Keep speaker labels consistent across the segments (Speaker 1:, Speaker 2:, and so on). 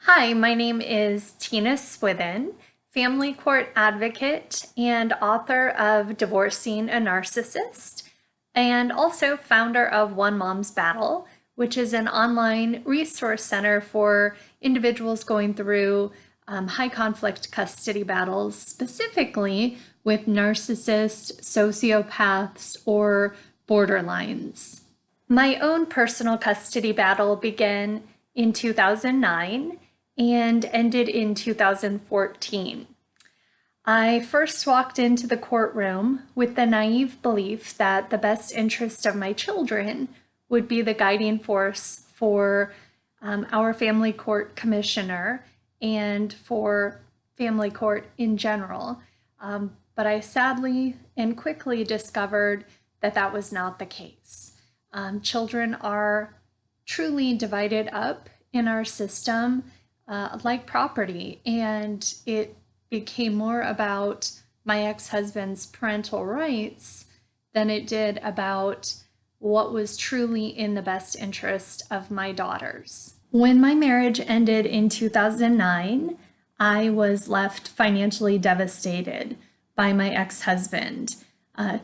Speaker 1: Hi, my name is Tina Swithin, family court advocate and author of Divorcing a Narcissist, and also founder of One Mom's Battle, which is an online resource center for individuals going through high conflict custody battles, specifically with narcissists, sociopaths, or borderlines. My own personal custody battle began in 2009 and ended in 2014. I first walked into the courtroom with the naive belief that the best interest of my children would be the guiding force for our family court commissioner and for family court in general. But I sadly and quickly discovered that that was not the case. Children are truly divided up in our system like property, and it became more about my ex-husband's parental rights than it did about what was truly in the best interest of my daughters. When my marriage ended in 2009, I was left financially devastated by my ex-husband.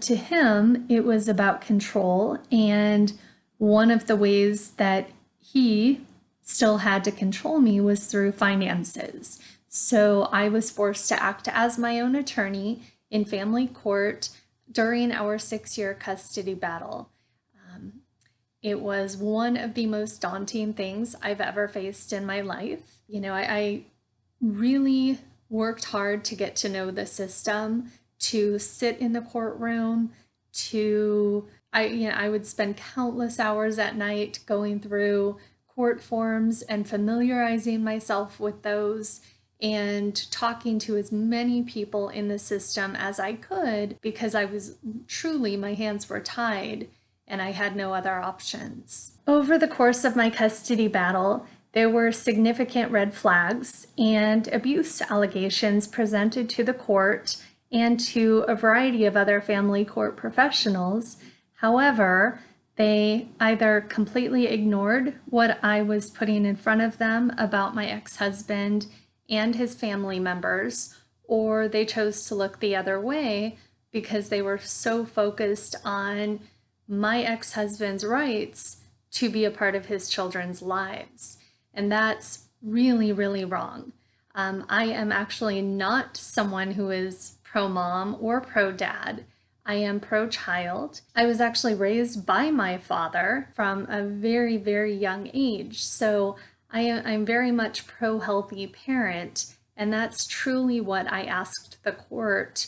Speaker 1: To him, it was about control, and one of the ways that he still had to control me was through finances. So I was forced to act as my own attorney in family court during our 6-year custody battle. It was one of the most daunting things I've ever faced in my life. I really worked hard to get to know the system, to sit in the courtroom, I would spend countless hours at night going through court forms and familiarizing myself with those and talking to as many people in the system as I could, because I was truly, my hands were tied and I had no other options. Over the course of my custody battle, there were significant red flags and abuse allegations presented to the court and to a variety of other family court professionals. However, they either completely ignored what I was putting in front of them about my ex-husband and his family members, or they chose to look the other way because they were so focused on my ex-husband's rights to be a part of his children's lives. And that's really, really wrong. I am actually not someone who is pro-mom or pro-dad. I am pro-child. I was actually raised by my father from a very, very young age. So I'm very much pro-healthy parent. And that's truly what I asked the court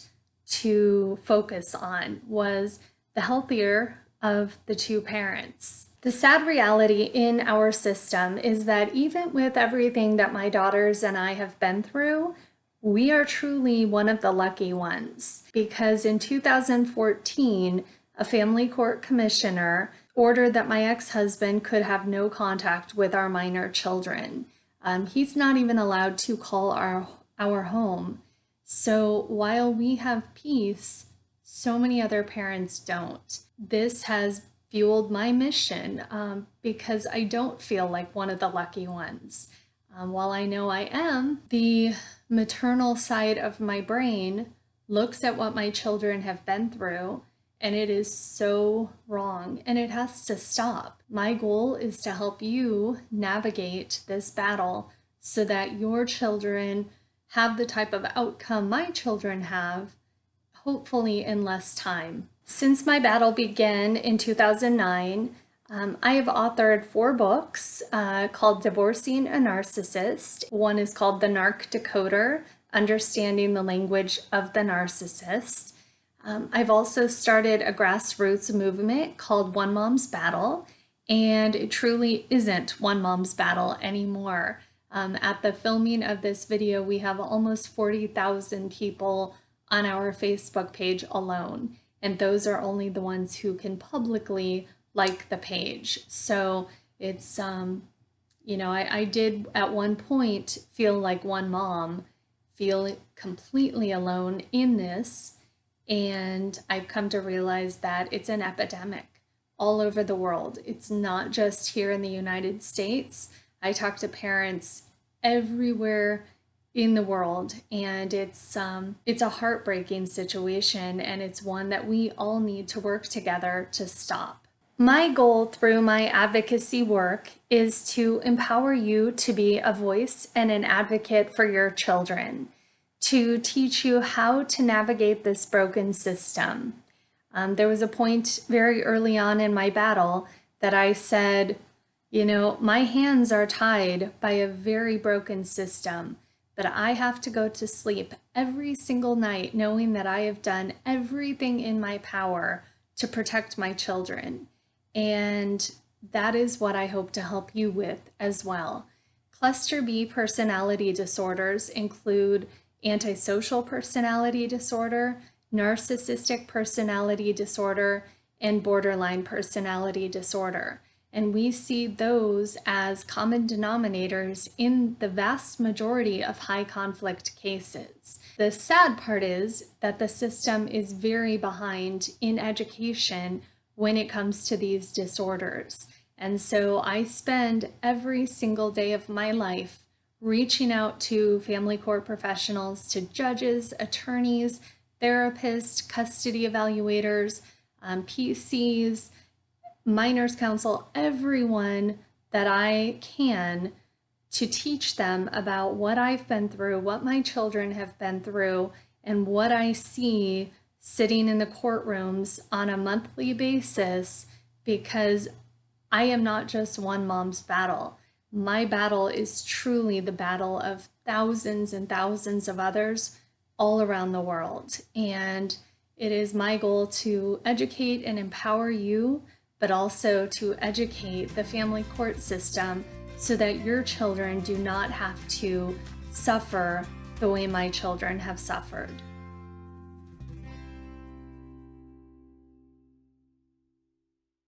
Speaker 1: to focus on, was the healthier of the two parents. The sad reality in our system is that even with everything that my daughters and I have been through, we are truly one of the lucky ones, because in 2014, a family court commissioner ordered that my ex-husband could have no contact with our minor children. He's not even allowed to call our home. So while we have peace, so many other parents don't. This has fueled my mission because I don't feel like one of the lucky ones. While I know I am, the maternal side of my brain looks at what my children have been through, and it is so wrong, and it has to stop. My goal is to help you navigate this battle so that your children have the type of outcome my children have, hopefully in less time. Since my battle began in 2009, I have authored 4 books called Divorcing a Narcissist. One is called The Narc Decoder, Understanding the Language of the Narcissist. I've also started a grassroots movement called One Mom's Battle, and it truly isn't One Mom's Battle anymore. At the filming of this video, we have almost 40,000 people on our Facebook page alone, and those are only the ones who can publicly like the page. So it's, I did at one point feel like one mom, feel completely alone in this. And I've come to realize that it's an epidemic all over the world. It's not just here in the United States. I talk to parents everywhere in the world, and it's a heartbreaking situation, and it's one that we all need to work together to stop. My goal through my advocacy work is to empower you to be a voice and an advocate for your children, to teach you how to navigate this broken system. There was a point very early on in my battle that I said, my hands are tied by a very broken system, but I have to go to sleep every single night knowing that I have done everything in my power to protect my children. And that is what I hope to help you with as well. Cluster B personality disorders include antisocial personality disorder, narcissistic personality disorder, and borderline personality disorder. And we see those as common denominators in the vast majority of high conflict cases. The sad part is that the system is very behind in education when it comes to these disorders. And so I spend every single day of my life reaching out to family court professionals, to judges, attorneys, therapists, custody evaluators, PCs, minors counsel, everyone that I can, to teach them about what I've been through, what my children have been through, and what I see sitting in the courtrooms on a monthly basis, because I am not just one mom's battle. My battle is truly the battle of thousands and thousands of others all around the world. And it is my goal to educate and empower you, but also to educate the family court system so that your children do not have to suffer the way my children have suffered.